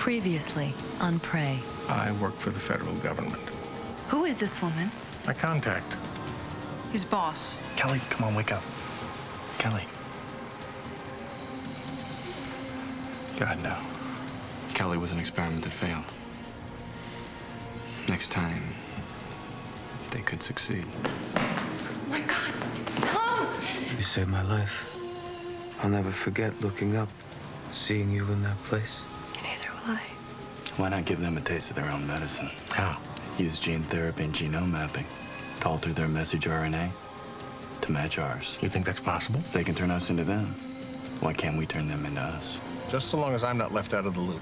Previously on Prey. I work for the federal government. Who is this woman? My contact. His boss. Kelly, come on, wake up. Kelly. God, no. Kelly was an experiment that failed. Next time, they could succeed. Oh my God, Tom! You saved my life. I'll never forget looking up, seeing you in that place. Neither will I. Why not give them a taste of their own medicine? How? Use gene therapy and genome mapping to alter their message RNA to match ours. You think that's possible? They can turn us into them. Why can't we turn them into us? Just so long as I'm not left out of the loop.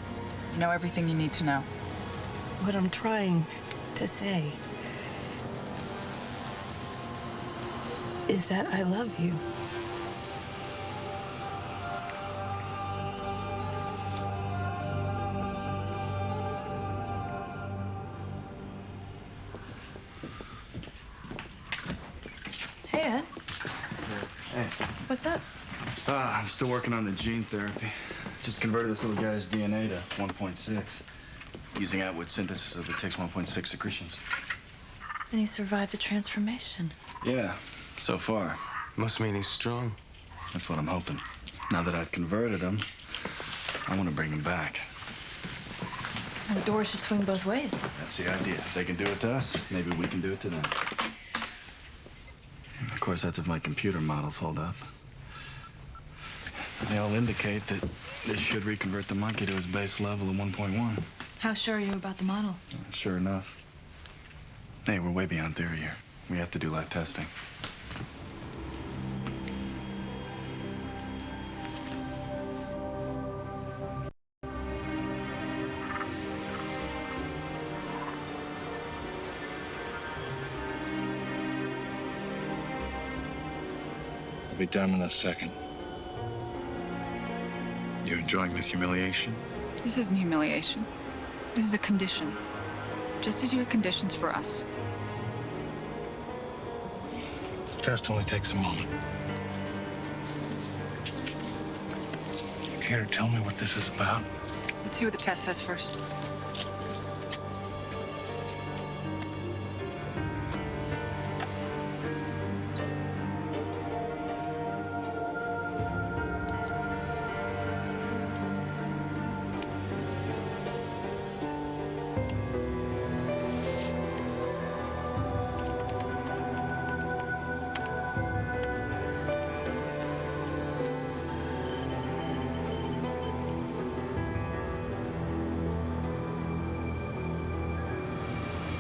You know everything you need to know. What I'm trying to say is that I love you. Hey, Ed. Hey. What's up? I'm still working on the gene therapy. Just converted this little guy's DNA to 1.6. Using Atwood's synthesis of the TIX 1.6 secretions. And he survived the transformation. Yeah, so far. Must mean he's strong. That's what I'm hoping. Now that I've converted him, I want to bring him back. And the door should swing both ways. That's the idea. If they can do it to us, maybe we can do it to them. Of course, that's if my computer models hold up. They all indicate that this should reconvert the monkey to his base level of 1.1. How sure are you about the model? Sure enough. Hey, we're way beyond theory here. We have to do live testing. I'll be done in a second. You enjoying this humiliation? This isn't humiliation. This is a condition. Just as you had conditions for us. The test only takes a moment. You care to tell me what this is about? Let's see what the test says first.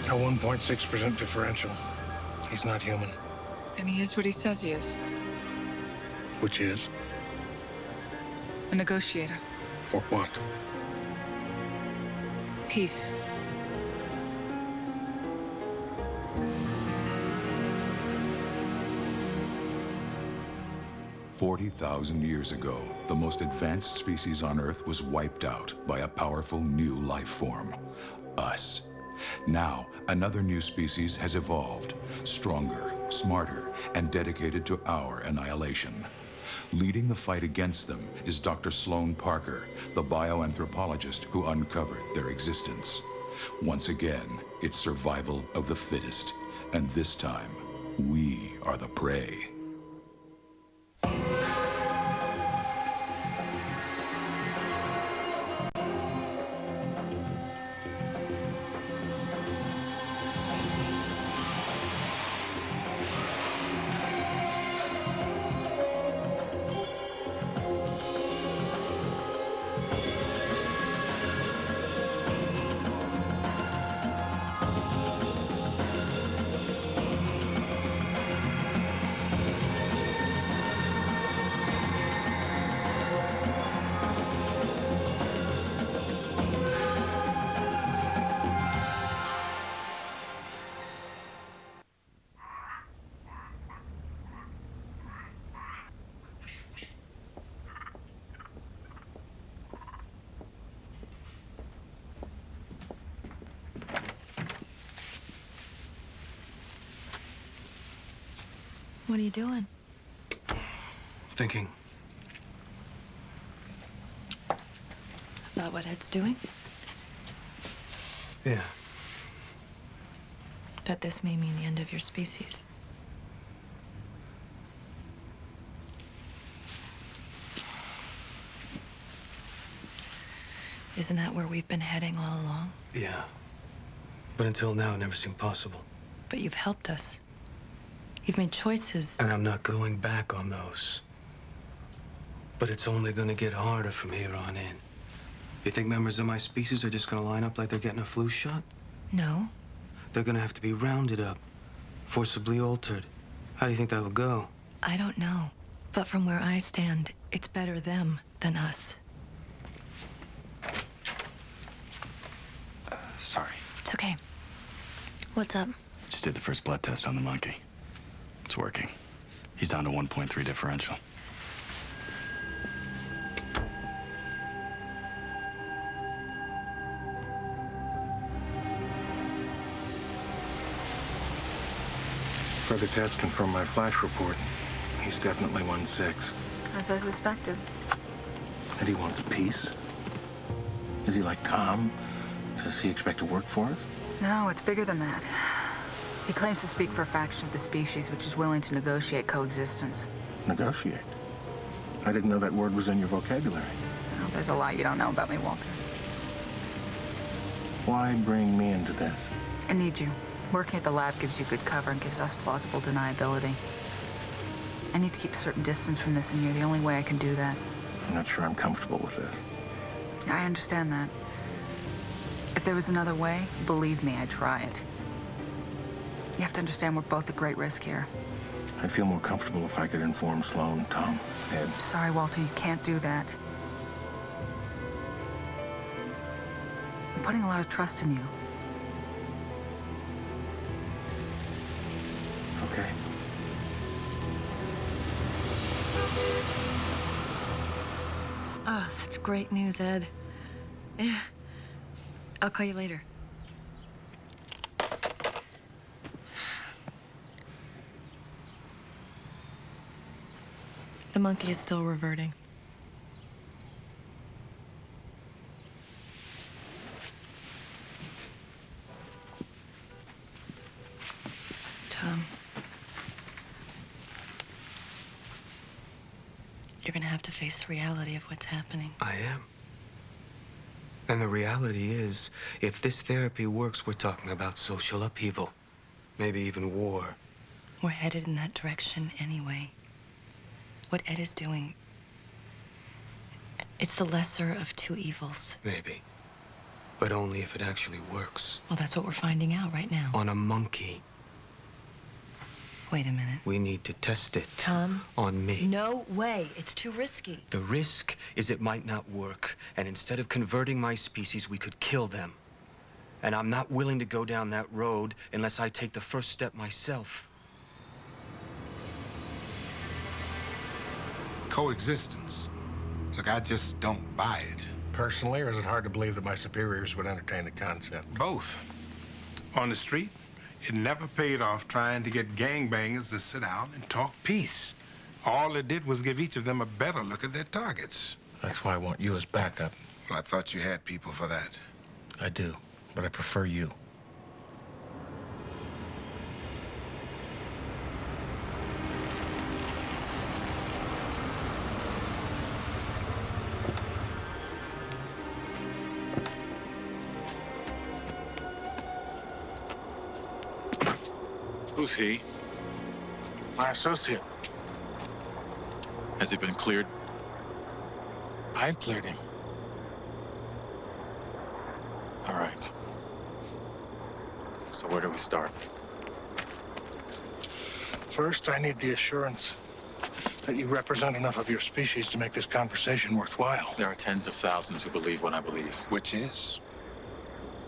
A 1.6% differential. He's not human. And he is what he says he is. Which is? A negotiator. For what? Peace. $40,000 years ago, the most advanced species on Earth was wiped out by a powerful new life form, us. Now, another new species has evolved, stronger, smarter, and dedicated to our annihilation. Leading the fight against them is Dr. Sloan Parker, the bioanthropologist who uncovered their existence. Once again, it's survival of the fittest, and this time, we are the prey. What are you doing? Thinking. About what Ed's doing? Yeah. That this may mean the end of your species. Isn't that where we've been heading all along? Yeah. But until now, it never seemed possible. But you've helped us. You've made choices. And I'm not going back on those. But it's only gonna get harder from here on in. You think members of my species are just gonna line up like they're getting a flu shot? No. They're gonna have to be rounded up, forcibly altered. How do you think that'll go? I don't know. But from where I stand, it's better them than us. Sorry. It's okay. What's up? Just did the first blood test on the monkey. It's working. He's down to 1.3 differential. Further tests confirm my flash report. He's definitely 1/6. As I suspected. And he wants peace? Is he like Tom? Does he expect to work for us? No, it's bigger than that. He claims to speak for a faction of the species which is willing to negotiate coexistence. Negotiate? I didn't know that word was in your vocabulary. Well, there's a lot you don't know about me, Walter. Why bring me into this? I need you. Working at the lab gives you good cover and gives us plausible deniability. I need to keep a certain distance from this, and you're the only way I can do that. I'm not sure I'm comfortable with this. I understand that. If there was another way, believe me, I'd try it. You have to understand we're both at great risk here. I'd feel more comfortable if I could inform Sloan, Tom, Ed. Sorry, Walter, you can't do that. I'm putting a lot of trust in you. Okay. Oh, that's great news, Ed. Yeah. I'll call you later. The monkey is still reverting. Tom. You're gonna have to face the reality of what's happening. I am. And the reality is, if this therapy works, we're talking about social upheaval. Maybe even war. We're headed in that direction anyway. What Ed is doing, it's the lesser of two evils. Maybe. But only if it actually works. Well, that's what we're finding out right now. On a monkey. Wait a minute. We need to test it. Tom? On me. No way. It's too risky. The risk is it might not work. And instead of converting my species, we could kill them. And I'm not willing to go down that road unless I take the first step myself. Coexistence. Look, I just don't buy it. Personally, or is it hard to believe that my superiors would entertain the concept? Both. On the street, it never paid off trying to get gangbangers to sit down and talk peace. All it did was give each of them a better look at their targets. That's why I want you as backup. Well, I thought you had people for that. I do, but I prefer you. Who's he? My associate. Has he been cleared? I've cleared him. All right. So where do we start? First, I need the assurance that you represent enough of your species to make this conversation worthwhile. There are tens of thousands who believe what I believe. Which is?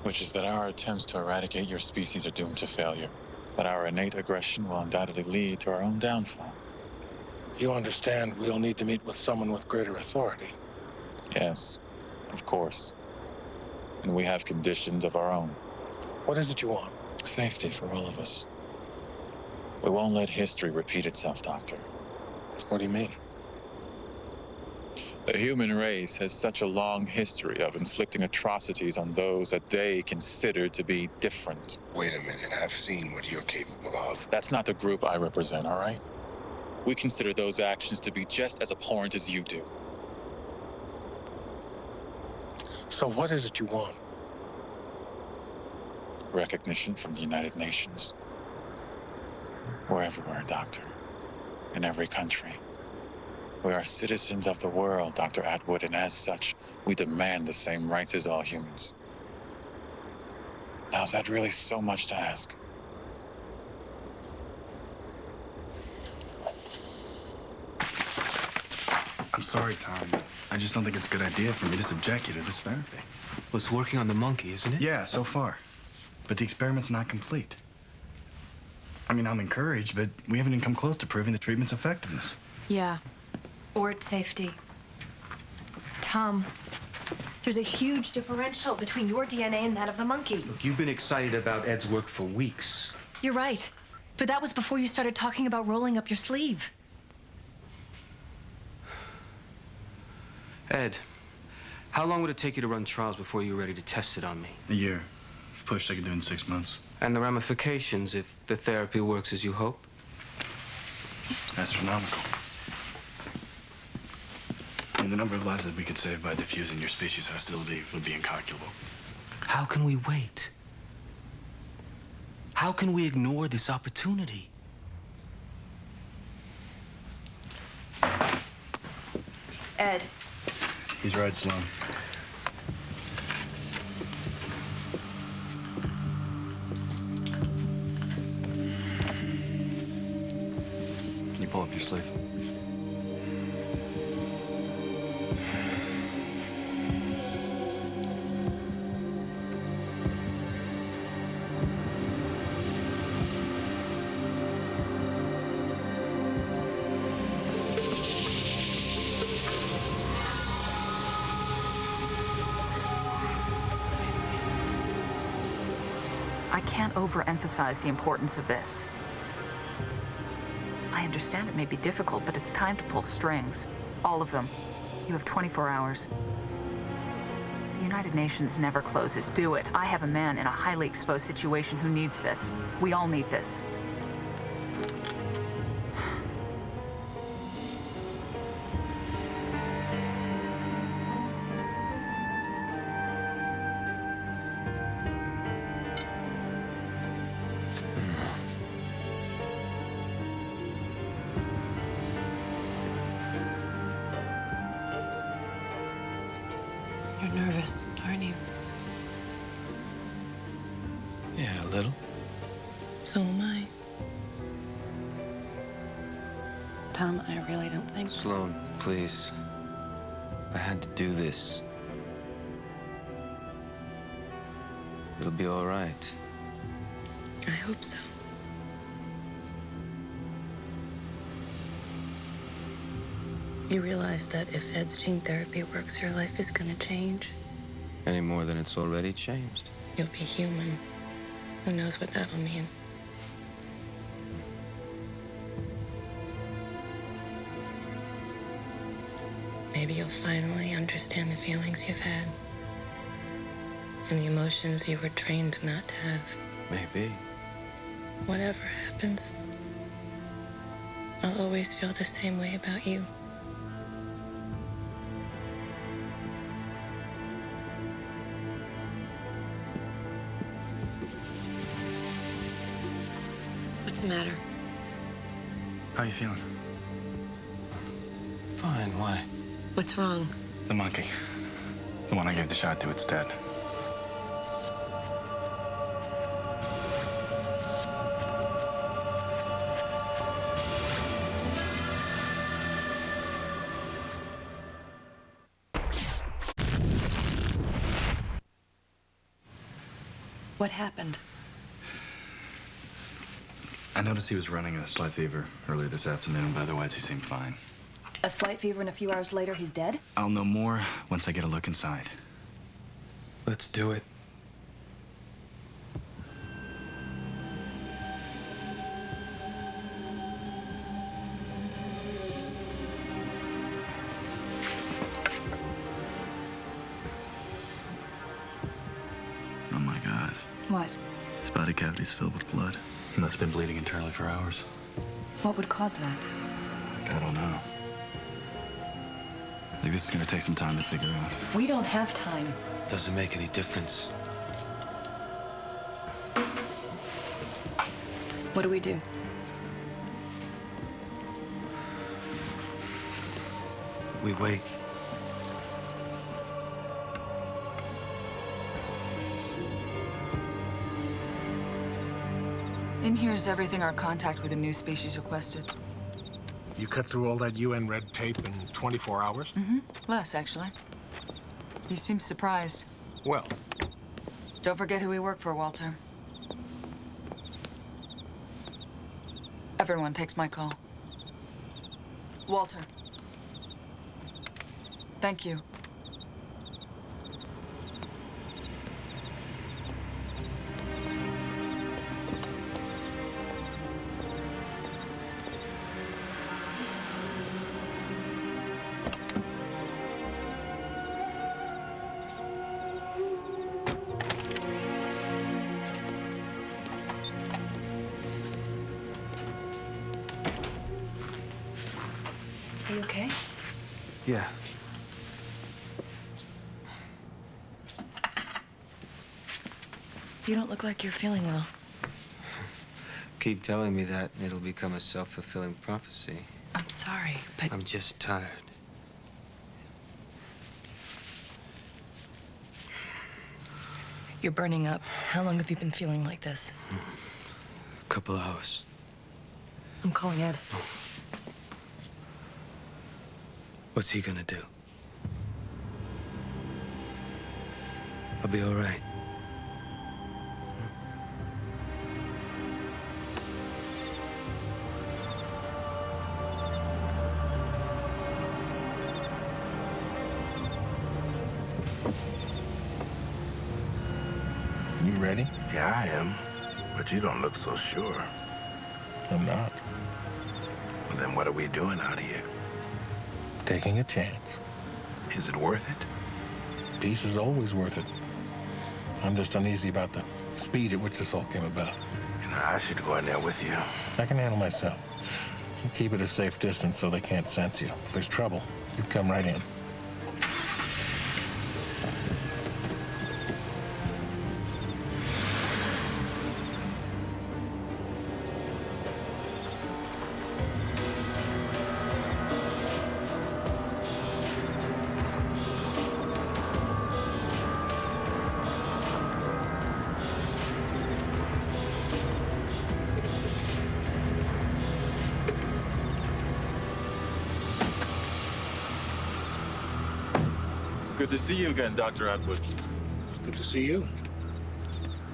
Which is that our attempts to eradicate your species are doomed to failure. That our innate aggression will undoubtedly lead to our own downfall. You understand we'll need to meet with someone with greater authority. Yes, of course. And we have conditions of our own. What is it you want? Safety for all of us. We won't let history repeat itself, Doctor. What do you mean? The human race has such a long history of inflicting atrocities on those that they consider to be different. Wait a minute, I've seen what you're capable of. That's not the group I represent, all right? We consider those actions to be just as abhorrent as you do. So what is it you want? Recognition from the United Nations. We're everywhere, Doctor. In every country. We are citizens of the world, Dr. Atwood, and as such, we demand the same rights as all humans. Now, is that really so much to ask? I'm sorry, Tom. I just don't think it's a good idea for me to subject you to this therapy. Well, it's working on the monkey, isn't it? Yeah, so far. But the experiment's not complete. I mean, I'm encouraged, but we haven't even come close to proving the treatment's effectiveness. Yeah. Or its safety. Tom, there's a huge differential between your DNA and that of the monkey. Look, you've been excited about Ed's work for weeks. You're right. But that was before you started talking about rolling up your sleeve. Ed, how long would it take you to run trials before you're ready to test it on me? A year. If pushed, I could do it in 6 months. And the ramifications if the therapy works as you hope? Astronomical. And the number of lives that we could save by diffusing your species' hostility would be incalculable. How can we wait? How can we ignore this opportunity? Ed. He's right, Sloan. Can you pull up your sleeve? I can't overemphasize the importance of this. I understand it may be difficult, but it's time to pull strings. All of them. You have 24 hours. The United Nations never closes. Do it. I have a man in a highly exposed situation who needs this. We all need this. You're nervous, aren't you? Yeah, a little. So am I. Tom, I really don't think... Sloan, please. I had to do this. It'll be all right. I hope so. You realize that if Ed's gene therapy works, your life is gonna change. Any more than it's already changed. You'll be human. Who knows what that'll mean? Maybe you'll finally understand the feelings you've had and the emotions you were trained not to have. Maybe. Whatever happens, I'll always feel the same way about you. What's the matter? How you feeling? Fine, why? What's wrong? The monkey. The one I gave the shot to, it's dead. What happened? I noticed he was running a slight fever earlier this afternoon, but otherwise he seemed fine. A slight fever and a few hours later, he's dead? I'll know more once I get a look inside. Let's do it. What? His body cavity is filled with blood. He must have been bleeding internally for hours. What would cause that? I don't know. I think this is gonna take some time to figure out. We don't have time. Doesn't make any difference. What do we do? We wait. In here is everything our contact with a new species requested. You cut through all that UN red tape in 24 hours? Mm-hmm. Less, actually. You seem surprised. Well, Don't forget who we work for, Walter. Everyone takes my call. Walter. Thank you. Are you okay? Yeah. You don't look like you're feeling well. Keep telling me that, and it'll become a self-fulfilling prophecy. I'm sorry, but I'm just tired. you're burning up. How long have you been feeling like this? A couple hours. I'm calling Ed. What's he gonna do? I'll be all right. You ready? Yeah, I am. But you don't look so sure. I'm not. Well, then what are we doing out here? Taking a chance. Is it worth it? Peace is always worth it. I'm just uneasy about the speed at which this all came about. You know, I should go in there with you. I can handle myself. You keep it a safe distance so they can't sense you. If there's trouble, you come right in. It's good to see you again, Dr. Atwood. It's good to see you.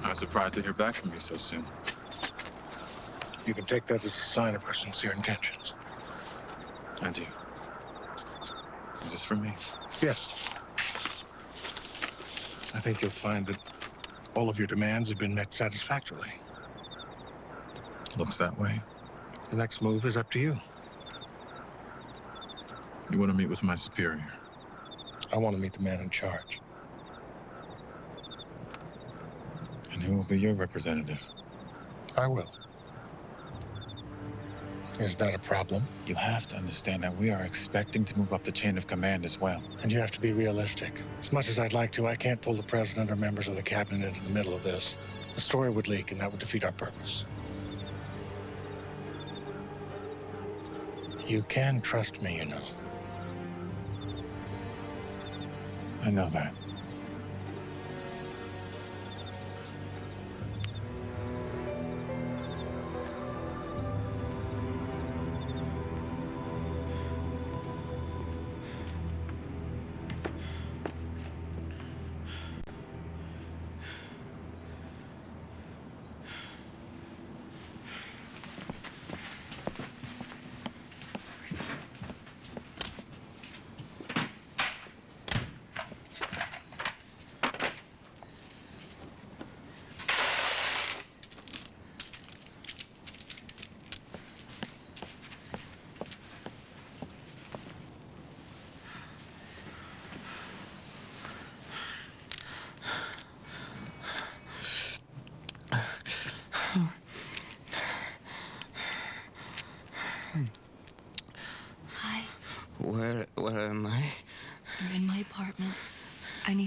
I'm surprised to hear back from you so soon. You can take that as a sign of our sincere intentions. I do. Is this for me? Yes. I think you'll find that all of your demands have been met satisfactorily. Looks that way. The next move is up to you. You want to meet with my superior? I want to meet the man in charge. And who will be your representative? I will. Is that a problem? You have to understand that we are expecting to move up the chain of command as well. And you have to be realistic. As much as I'd like to, I can't pull the president or members of the cabinet into the middle of this. The story would leak, and that would defeat our purpose. You can trust me, you know. I know that.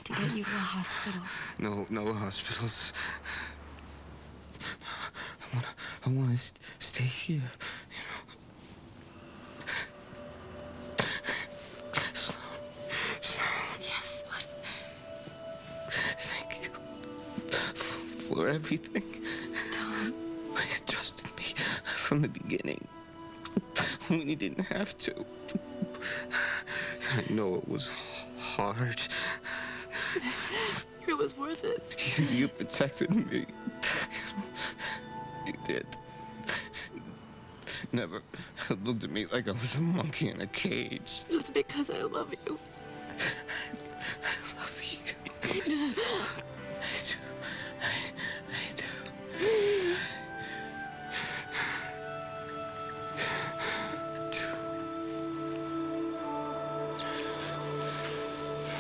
need to get you to a hospital. No hospitals. I want to stay here. Yes, what? Thank you for everything. Tom. You trusted me from the beginning when you didn't have to. I know it was hard. It was worth it. You protected me. You did. Never looked at me like I was a monkey in a cage. It's because I love you. I love you. I do. I do.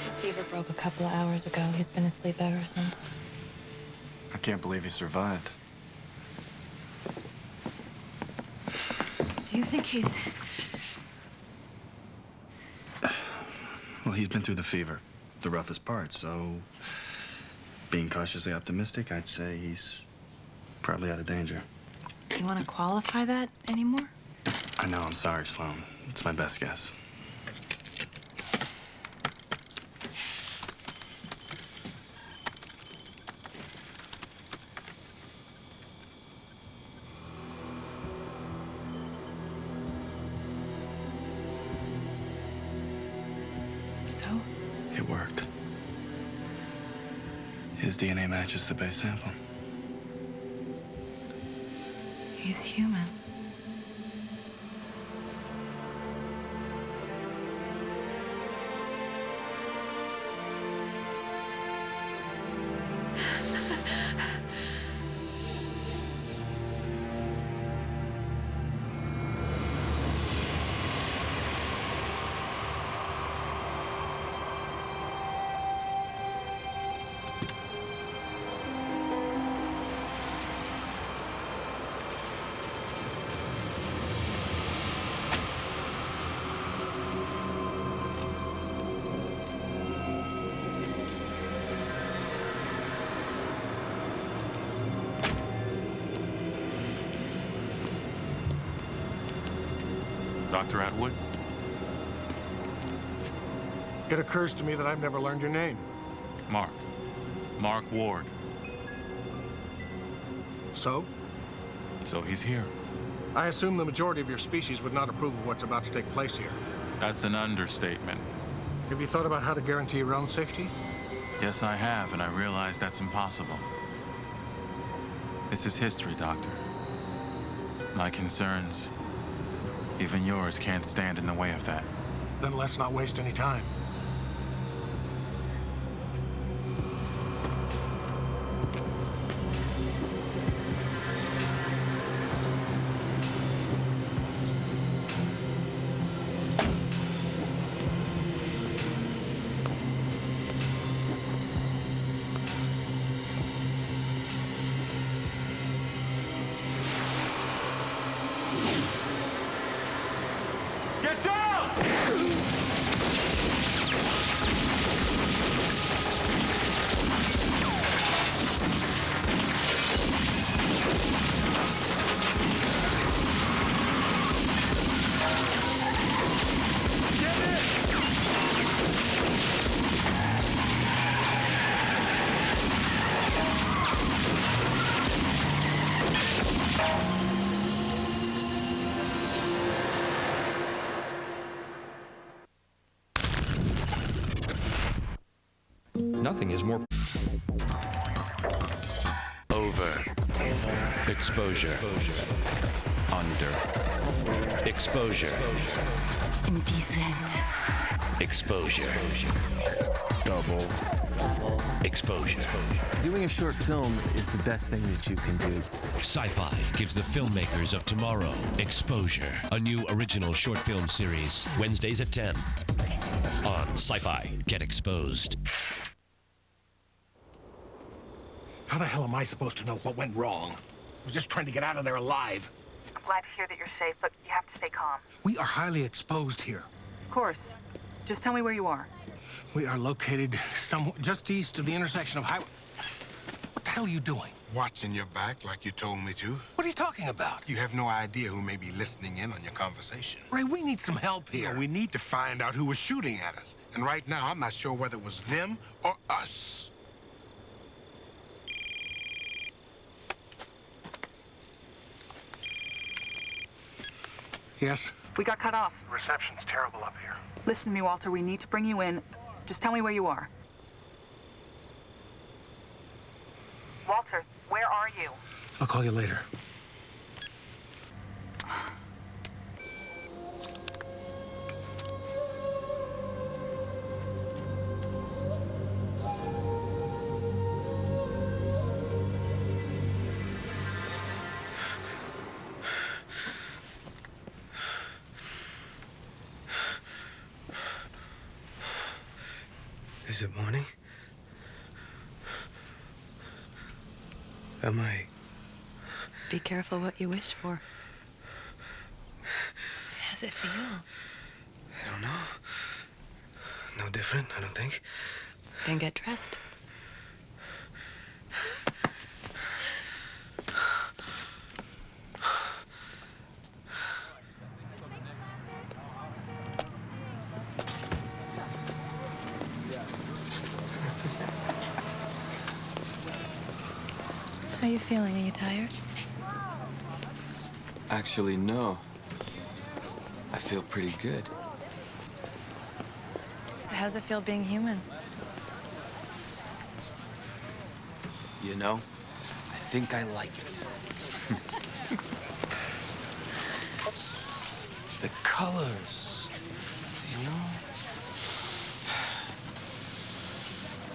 His fever broke a couple of hours ago. He's been asleep ever since. I can't believe he survived. Do you think he's... Well, he's been through the fever, the roughest part, so being cautiously optimistic, I'd say he's probably out of danger. You want to qualify that anymore? I know, I'm sorry, Sloan. It's my best guess. So? It worked. His DNA matches the base sample. He's human. Dr. Atwood? It occurs to me that I've never learned your name. Mark. Mark Ward. So? So he's here. I assume the majority of your species would not approve of what's about to take place here. That's an understatement. Have you thought about how to guarantee your own safety? Yes, I have, and I realize that's impossible. This is history, Doctor. My concerns, even yours, can't stand in the way of that. Then let's not waste any time. Get down! Nothing is more over. Exposure. Under. Exposure. Indecent. Exposure. Double. Exposure. Doing a short film is the best thing that you can do. Sci-Fi gives the filmmakers of tomorrow exposure. A new original short film series. Wednesdays at 10. On Sci-Fi. Get exposed. How the hell am I supposed to know what went wrong? I was just trying to get out of there alive. I'm glad to hear that you're safe, but you have to stay calm. We are highly exposed here. Of course. Just tell me where you are. We are located somewhere just east of the intersection of highway. What the hell are you doing? Watching your back like you told me to. What are you talking about? You have no idea who may be listening in on your conversation. Ray, we need some help here. No, we need to find out who was shooting at us. And right now, I'm not sure whether it was them or us. Yes? We got cut off. Reception's terrible up here. Listen to me, Walter. We need to bring you in. Just tell me where you are. Walter, where are you? I'll call you later. Is it morning? Am I... Be careful what you wish for. How's it feel? I don't know. No different, I don't think. Then get dressed. How you feeling? Are you tired? Actually, no. I feel pretty good. So how's it feel being human? You know, I think I like it. The colors, you know?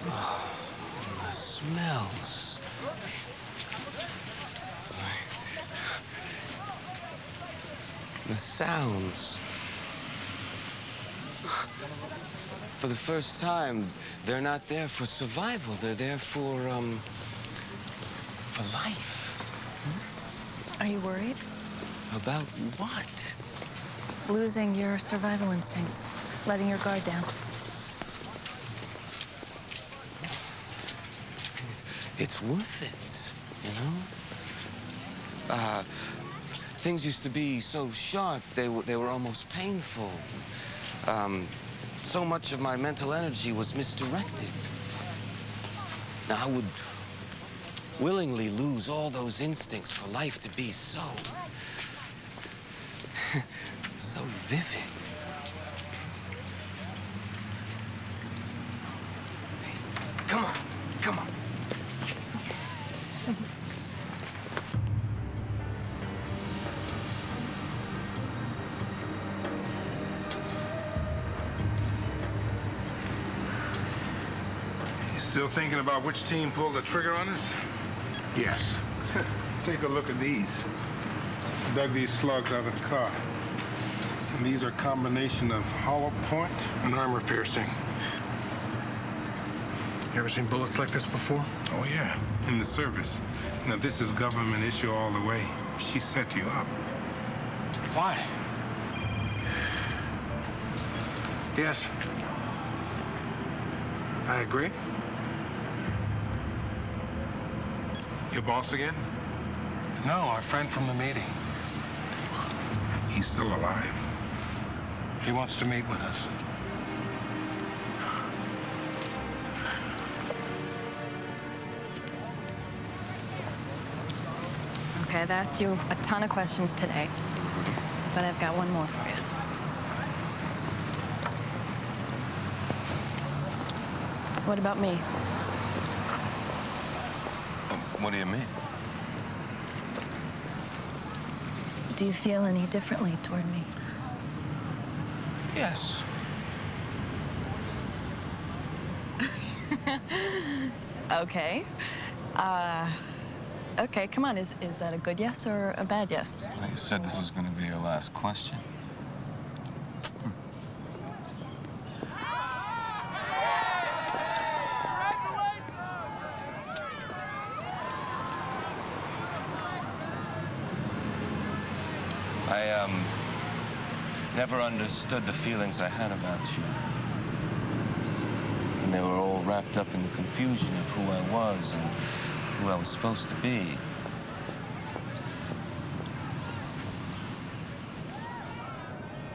Oh, and the smells. The sounds. For the first time, they're not there for survival. They're there for life. Are you worried? About what? Losing your survival instincts, letting your guard down. It's worth it, you know? Things used to be so sharp, they were almost painful. So much of my mental energy was misdirected. Now, I would willingly lose all those instincts for life to be so vivid. Hey, come on, come on. Still thinking about which team pulled the trigger on us? Yes. Take a look at these. I dug these slugs out of the car. And these are a combination of hollow point and armor piercing. You ever seen bullets like this before? Oh, yeah. In the service. Now, this is government issue all the way. She set you up. Why? Yes. I agree. Your boss again? No, our friend from the meeting. He's still alive. He wants to meet with us. Okay, I've asked you a ton of questions today, but I've got one more for you. What about me? What do you mean? Do you feel any differently toward me? Yes. Okay. Okay, come on. Is that a good yes or a bad yes? Well, you said this was going to be your last question. I never understood the feelings I had about you. And they were all wrapped up in the confusion of who I was and who I was supposed to be.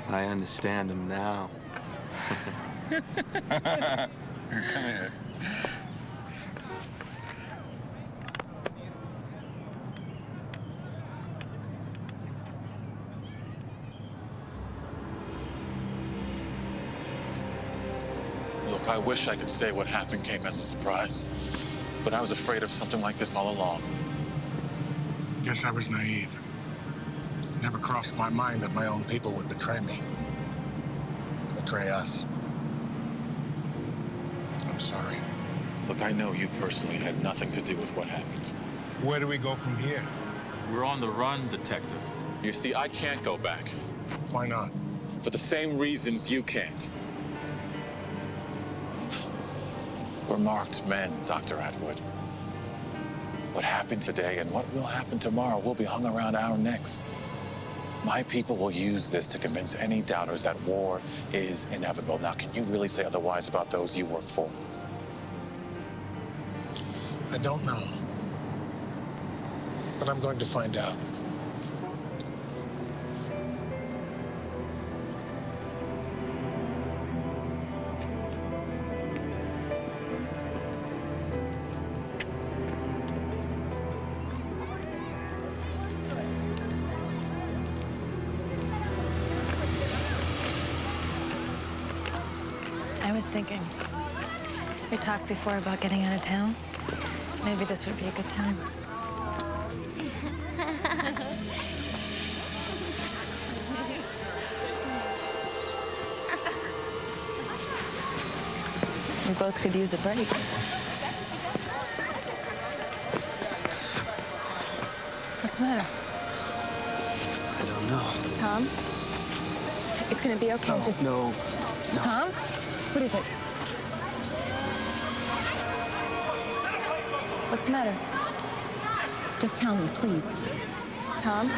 I understand him now. Come here. Look, I wish I could say what happened came as a surprise, but I was afraid of something like this all along. I guess I was naive. It never crossed my mind that my own people would betray me. Betray us. I'm sorry. Look, I know you personally had nothing to do with what happened. Where do we go from here? We're on the run, Detective. You see, I can't go back. Why not? For the same reasons you can't. We're marked men, Dr. Atwood. What happened today and what will happen tomorrow will be hung around our necks. My people will use this to convince any doubters that war is inevitable. Now, can you really say otherwise about those you work for? I don't know. But I'm going to find out. I was thinking, we talked before about getting out of town. Maybe this would be a good time. We both could use a break. What's the matter? I don't know. Tom? It's gonna be okay. No. Tom? What is it? What's the matter? Just tell me, please. Tom?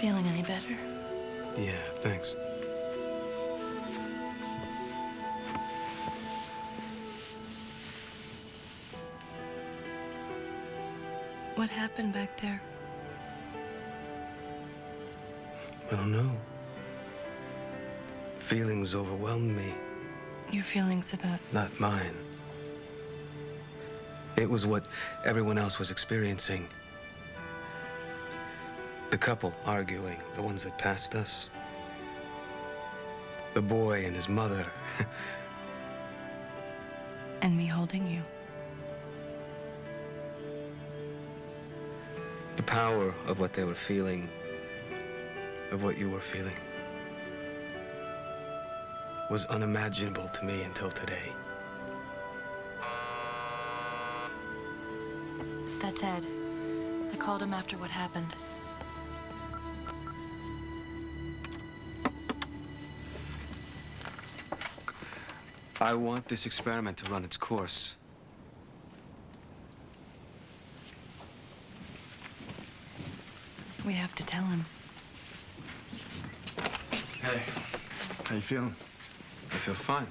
Feeling any better? Yeah, thanks. What happened back there? I don't know. Feelings overwhelmed me. Your feelings about... Not mine. It was what everyone else was experiencing. The couple arguing, the ones that passed us. The boy and his mother. And me holding you. The power of what they were feeling, of what you were feeling, was unimaginable to me until today. That's Ed. I called him after what happened. I want this experiment to run its course. We have to tell him. Hey, how you feeling? I feel fine.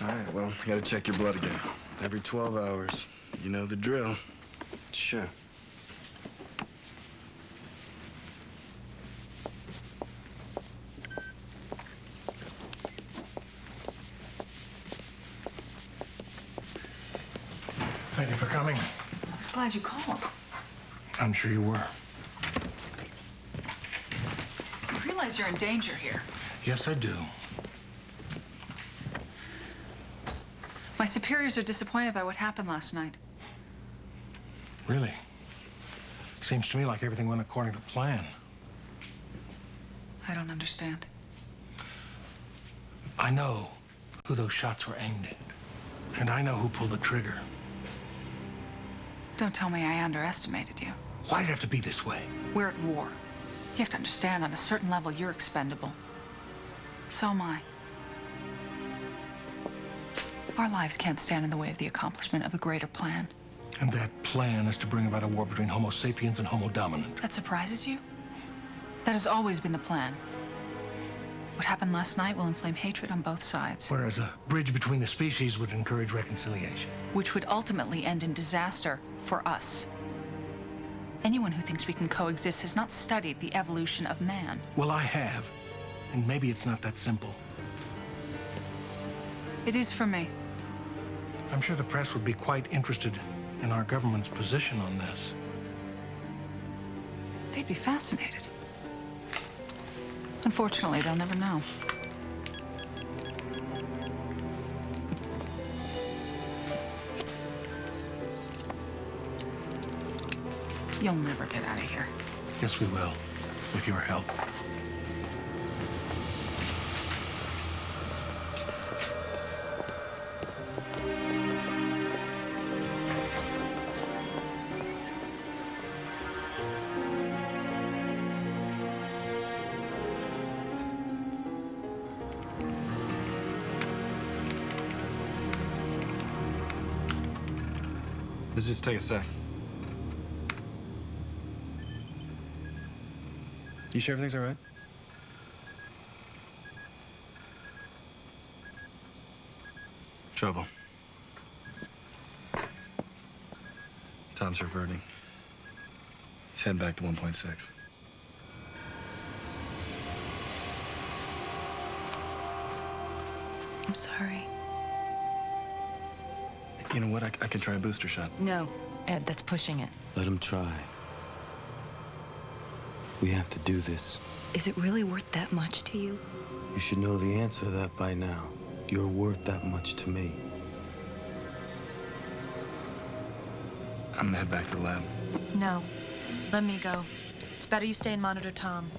All right, well, I gotta check your blood again. Every 12 hours. You know the drill. Sure. Thank you for coming. I was glad you called. I'm sure you were. You realize realize you're in danger here. Yes, I do. My superiors are disappointed by what happened last night. Really? Seems to me like everything went according to plan. I don't understand. I know who those shots were aimed at. And I know who pulled the trigger. Don't tell me I underestimated you. Why did it have to be this way? We're at war. You have to understand, on a certain level, you're expendable. So am I. Our lives can't stand in the way of the accomplishment of a greater plan. And that plan is to bring about a war between Homo sapiens and Homo dominant. That surprises you? That has always been the plan. What happened last night will inflame hatred on both sides. Whereas a bridge between the species would encourage reconciliation. Which would ultimately end in disaster for us. Anyone who thinks we can coexist has not studied the evolution of man. Well, I have. And maybe it's not that simple. It is for me. I'm sure the press would be quite interested in our government's position on this. They'd be fascinated. Unfortunately, they'll never know. You'll never get out of here. Yes, we will, with your help. Let's just take a sec. You sure everything's all right? Trouble. Tom's reverting. He's heading back to 1.6. I'm sorry. You know what? I could try a booster shot. No, Ed, that's pushing it. Let him try. We have to do this. Is it really worth that much to you? You should know the answer to that by now. You're worth that much to me. I'm gonna head back to the lab. No. Let me go. It's better you stay and monitor Tom.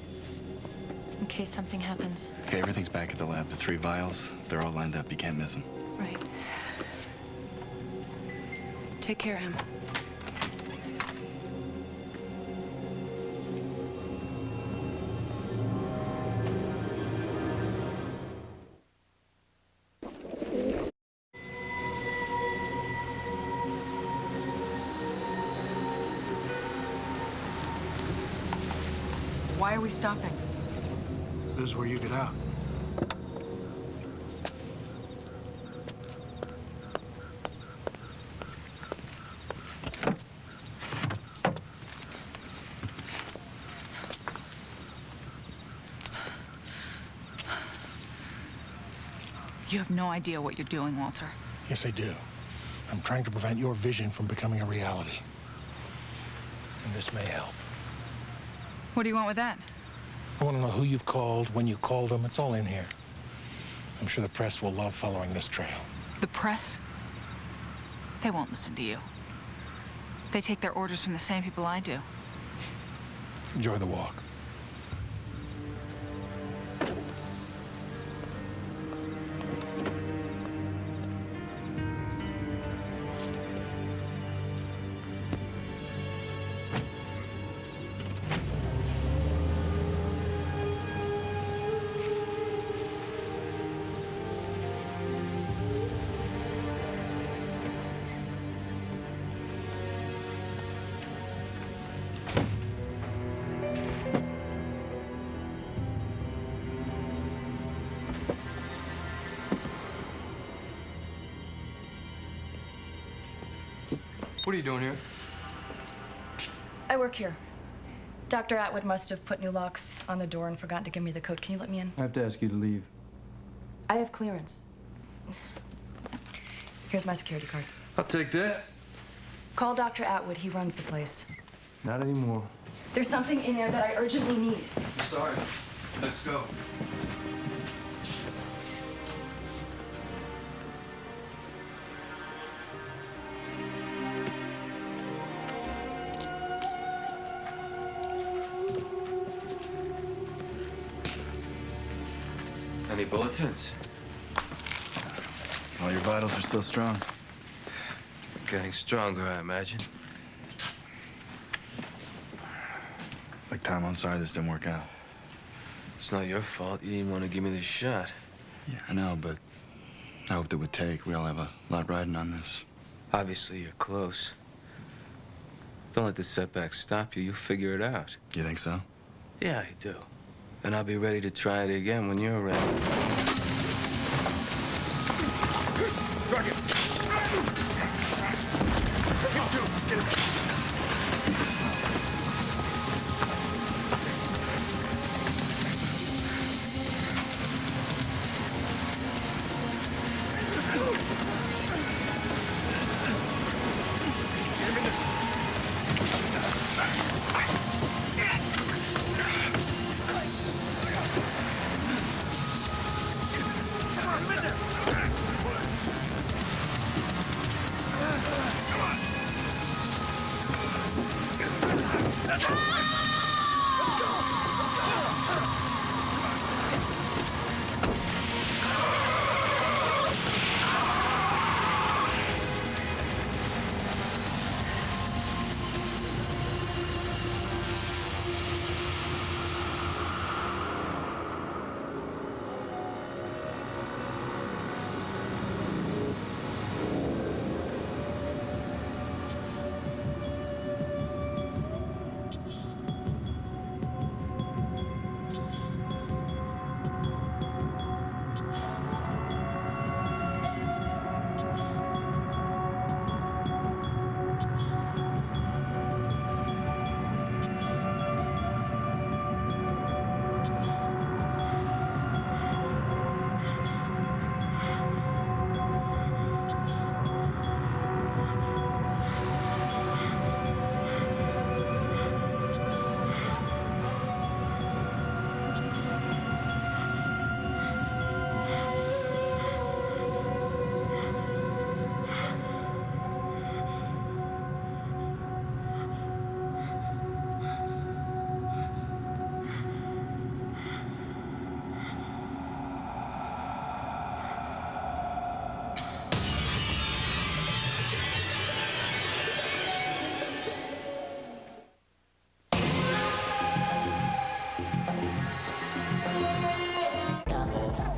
In case something happens. Okay, everything's back at the lab. The 3 vials, they're all lined up. You can't miss them. Right. Take care of him. Why are we stopping? This is where you get out. You have no idea what you're doing, Walter. Yes, I do. I'm trying to prevent your vision from becoming a reality. And this may help. What do you want with that? I want to know who you've called, when you called them. It's all in here. I'm sure the press will love following this trail. The press? They won't listen to you. They take their orders from the same people I do. Enjoy the walk. What are you doing here? I work here. Dr. Atwood must have put new locks on the door and forgotten to give me the code. Can you let me in? I have to ask you to leave. I have clearance. Here's my security card. I'll take that. Call Dr. Atwood. He runs the place. Not anymore. There's something in there that I urgently need. I'm sorry. Let's go. Any bulletins? All your vitals are still strong. Getting stronger, I imagine. Look, Tom, I'm sorry this didn't work out. It's not your fault. You didn't want to give me this shot. Yeah, I know, but I hoped it would take. We all have a lot riding on this. Obviously, you're close. Don't let the setback stop you. You'll figure it out. You think so? Yeah, I do. And I'll be ready to try it again when you're ready. Drag it! You too! Get him!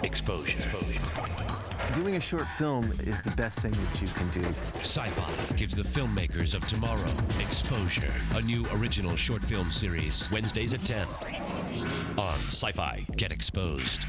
Exposure. Doing a short film is the best thing that you can do. Sci-Fi gives the filmmakers of tomorrow exposure. A new original short film series, Wednesdays at 10 on Sci-Fi. Get exposed.